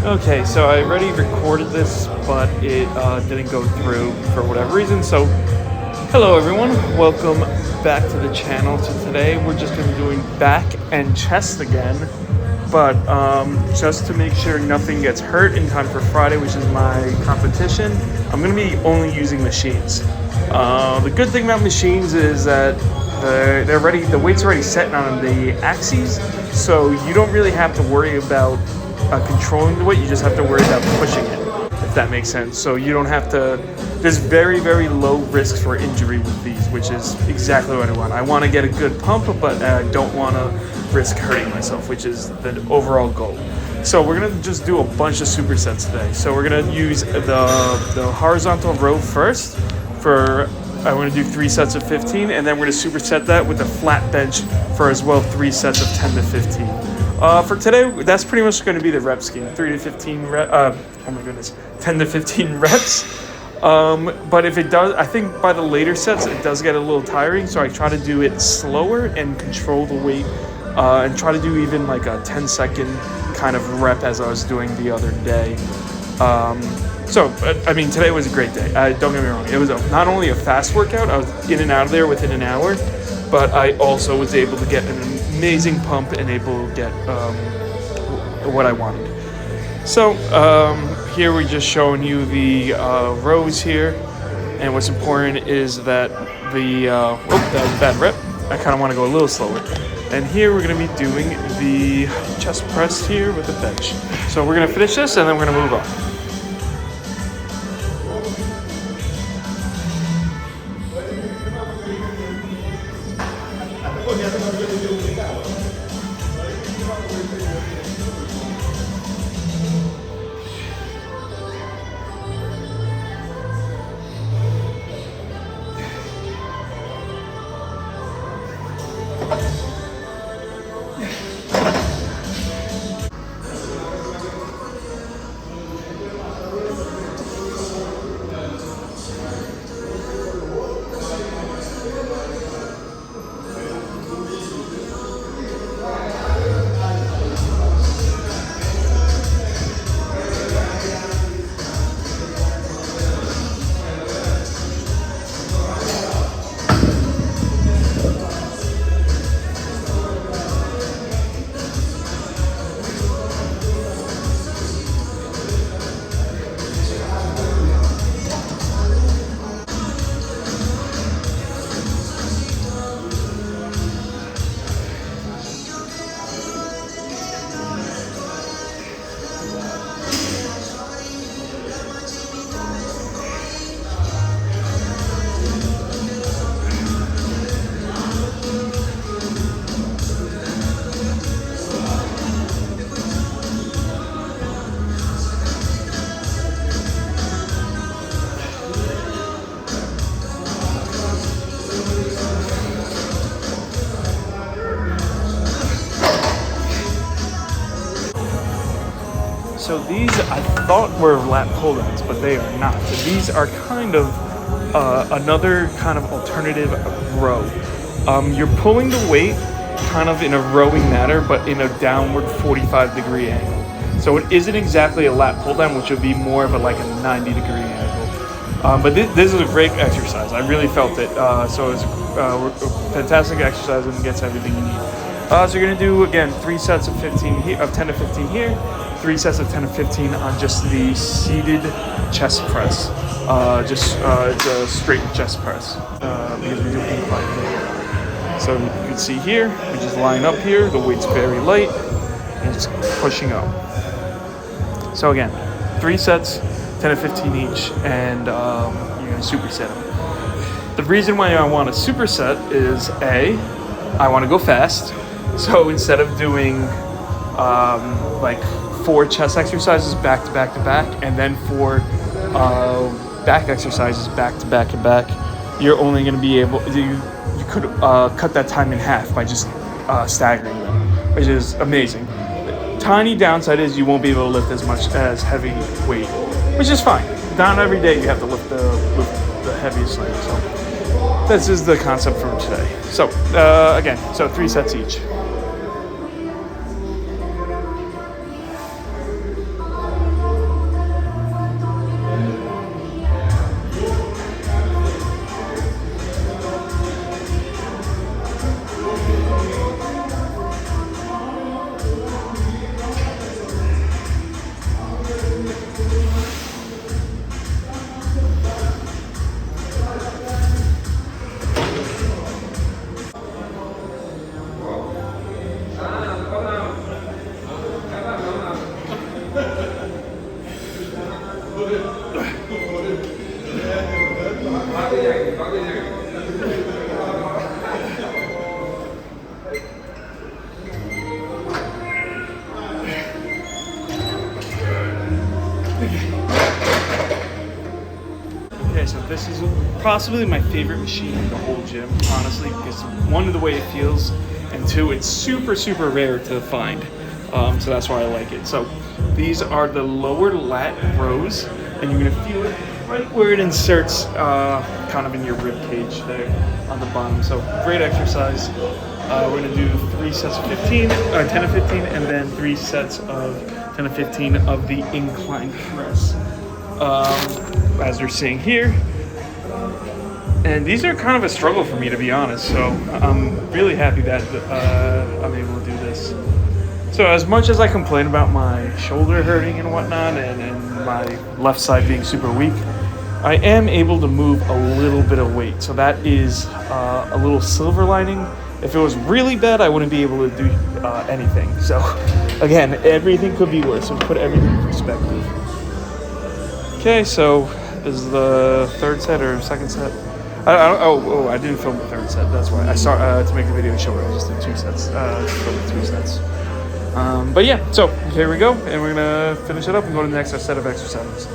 Okay, so I already recorded this, but it didn't go through for whatever reason. So, hello everyone, welcome back to the channel. So today we're just going to be doing back and chest again, but just to make sure nothing gets hurt in time for Friday, which is my competition, I'm going to be only using machines. The good thing about machines is that they're ready. The weight's already set on the axes, so you don't really have to worry about controlling the weight. You just have to worry about pushing it, if that makes sense. So you don't have to. There's very, very low risks for injury with these, which is exactly what I want. I want to get a good pump, but I don't want to risk hurting myself, which is the overall goal. So we're gonna just do a bunch of supersets today. So we're gonna use the horizontal row first. I'm going to do 3 sets of 15, and then we're going to superset that with a flat bench for as well 3 sets of 10 to 15. For today, that's pretty much going to be the rep scheme: 3 to 15 10 to 15 reps. But if it does, I think by the later sets it does get a little tiring, so I try to do it slower and control the weight, and try to do even like a 10-second kind of rep as I was doing the other day. So, I mean, today was a great day. Don't get me wrong. It was not only a fast workout, I was in and out of there within an hour, but I also was able to get an amazing pump and able to get what I wanted. So, here we're just showing you the rows here, and what's important is that that was a bad rep. I kind of want to go a little slower. And here we're going to be doing the chest press here with the bench. So we're going to finish this, and then we're going to move on. So these I thought were lat pull-downs, but they are not. So these are kind of another kind of alternative row. You're pulling the weight kind of in a rowing manner, but in a downward 45-degree angle. So it isn't exactly a lat pull-down, which would be more of like a 90-degree angle. But this is a great exercise. I really felt it. So it's a fantastic exercise and gets everything you need. So you're going to do, again, 3 sets of 10 to 15 here, 3 sets of 10 to 15 on just the seated chest press. It's a straight chest press because we do incline here. So you can see here, we just line up here, the weight's very light, and it's pushing up. So again, 3 sets, 10 to 15 each, and you're going to superset them. The reason why I want to superset is I want to go fast. So instead of doing like 4 chest exercises back to back to back, and then 4 back exercises back to back to back, you're only going to be able to, you could cut that time in half by just staggering them, which is amazing. The tiny downside is you won't be able to lift as much as heavy weight, which is fine. Not every day you have to lift the heaviest thing. So this is the concept for today. So again, 3 sets each. Okay, so this is possibly my favorite machine in the whole gym, honestly, because one, of the way it feels, and two, it's super, super rare to find. So that's why I like it. So these are the lower lat rows, and you're gonna feel it right where it inserts kind of in your rib cage there on the bottom. So great exercise. We're gonna do 3 sets of 15, 10 of 15, and then 3 sets of 10 of 15 of the incline press. As you're seeing here. And these are kind of a struggle for me, to be honest. So I'm really happy that I'm able to do this. So as much as I complain about my shoulder hurting and whatnot, and my left side being super weak, I am able to move a little bit of weight. So that is a little silver lining. If it was really bad, I wouldn't be able to do anything. So again, everything could be worse. So put everything in perspective. Okay, so this is the third set or second set. I didn't film the third set. That's why I started to make the video shorter. I just did 2 sets. Filmed 2 sets. But yeah, so here we go, and we're gonna finish it up and go to the next set of exercises.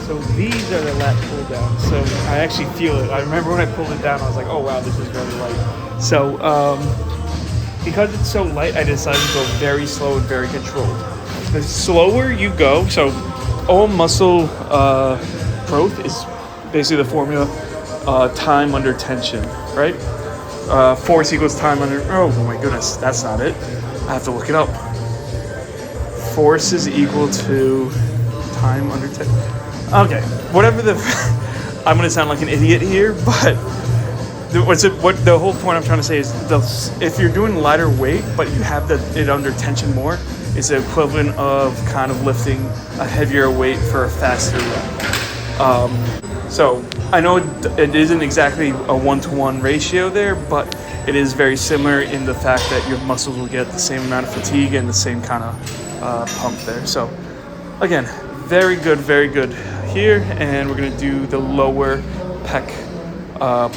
So these are the lat pull down. So I actually feel it. I remember when I pulled it down, I was like, oh wow, this is very light. So because it's so light, I decided to go very slow and very controlled. The slower you go, so all muscle growth is basically the formula, time under tension, right? Force equals time under, oh my goodness, that's not it. I have to look it up. Force is equal to time under tension. Okay, whatever the, I'm gonna sound like an idiot here, but what the whole point I'm trying to say is, if you're doing lighter weight, but you have it under tension more, it's the equivalent of kind of lifting a heavier weight for a faster rep. So I know it isn't exactly a 1-to-1 ratio there, but it is very similar in the fact that your muscles will get the same amount of fatigue and the same kind of pump there. So again, very good here, and we're gonna do the lower pec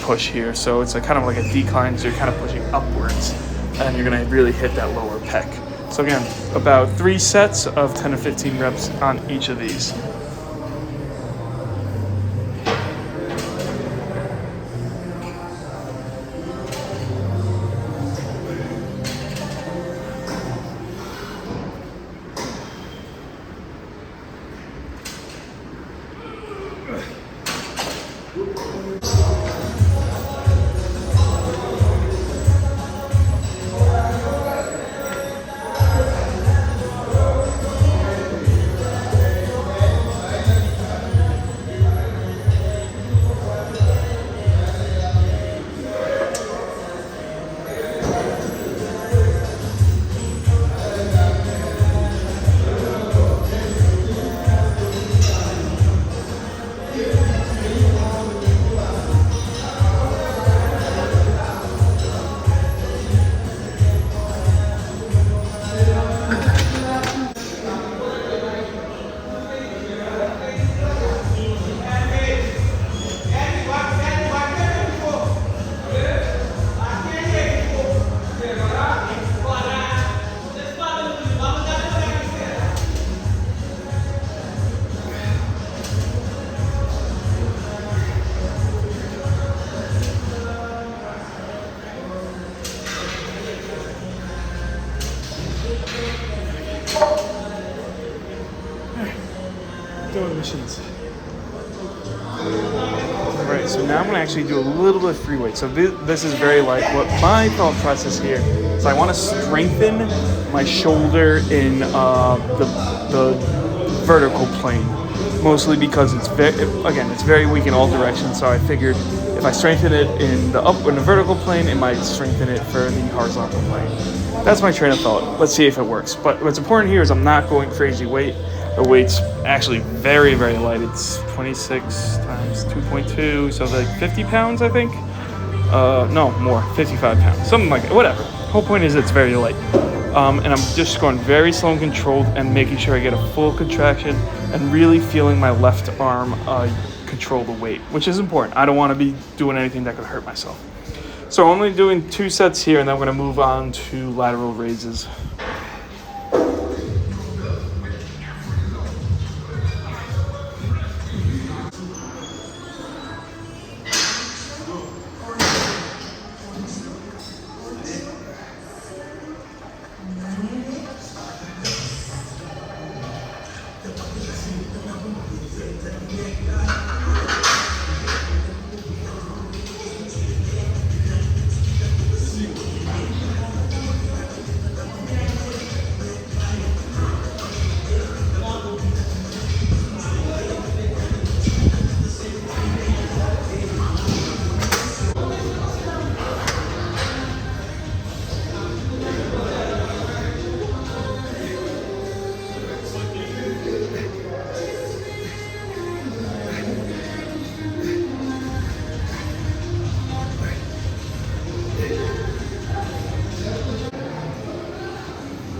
push here. So it's kind of like a decline, so you're kind of pushing upwards, and you're gonna really hit that lower pec. So again, about 3 sets of 10 to 15 reps on each of these. machines. Alright, so now I'm going to actually do a little bit of free weight. So this is very light. What my thought process here is I want to strengthen my shoulder in the vertical plane. Mostly because it's very weak in all directions. So I figured if I strengthen it in the vertical plane, it might strengthen it for the horizontal plane. That's my train of thought. Let's see if it works. But what's important here is I'm not going crazy weight. The weight's actually very, very light. It's 26 times 2.2, so like 50 pounds, I think. No, more, 55 pounds, something like that. Whatever. The whole point is it's very light. And I'm just going very slow and controlled and making sure I get a full contraction and really feeling my left arm control the weight, which is important. I don't want to be doing anything that could hurt myself. So I'm only doing 2 sets here, and then I'm going to move on to lateral raises.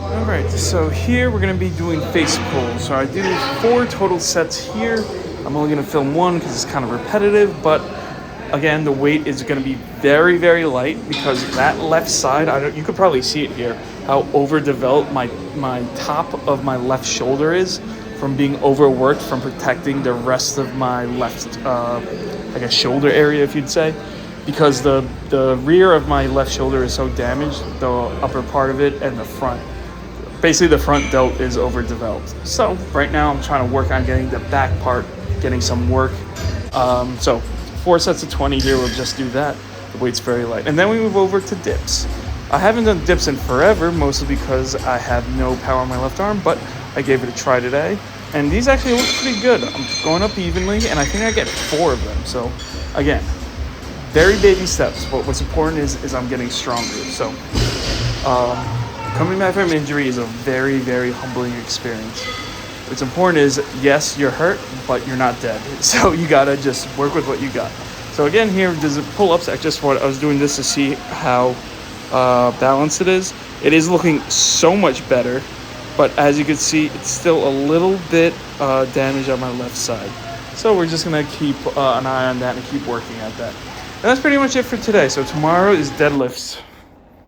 Alright, so here we're going to be doing face pulls. So I do 4 total sets here. I'm only going to film 1 because it's kind of repetitive, but again, the weight is going to be very, very light because that left side, you could probably see it here, how overdeveloped my top of my left shoulder is from being overworked, from protecting the rest of my left, I guess, shoulder area, if you'd say. Because the rear of my left shoulder is so damaged, the upper part of it and the front. Basically, the front delt is overdeveloped. So right now I'm trying to work on getting the back part, getting some work. So 4 sets of 20 here, we'll just do that. The weight's very light. And then we move over to dips. I haven't done dips in forever, mostly because I have no power on my left arm, but I gave it a try today. And these actually look pretty good. I'm going up evenly, and I think I get 4 of them. So again, very baby steps, but what's important is I'm getting stronger. So coming back from injury is a very, very humbling experience. What's important is, yes, you're hurt, but you're not dead. So you gotta just work with what you got. So again, here, there's a pull-ups. I was doing this to see how balanced it is. It is looking so much better, but as you can see, it's still a little bit damaged on my left side. So we're just gonna keep an eye on that and keep working at that. And that's pretty much it for today. So tomorrow is deadlifts.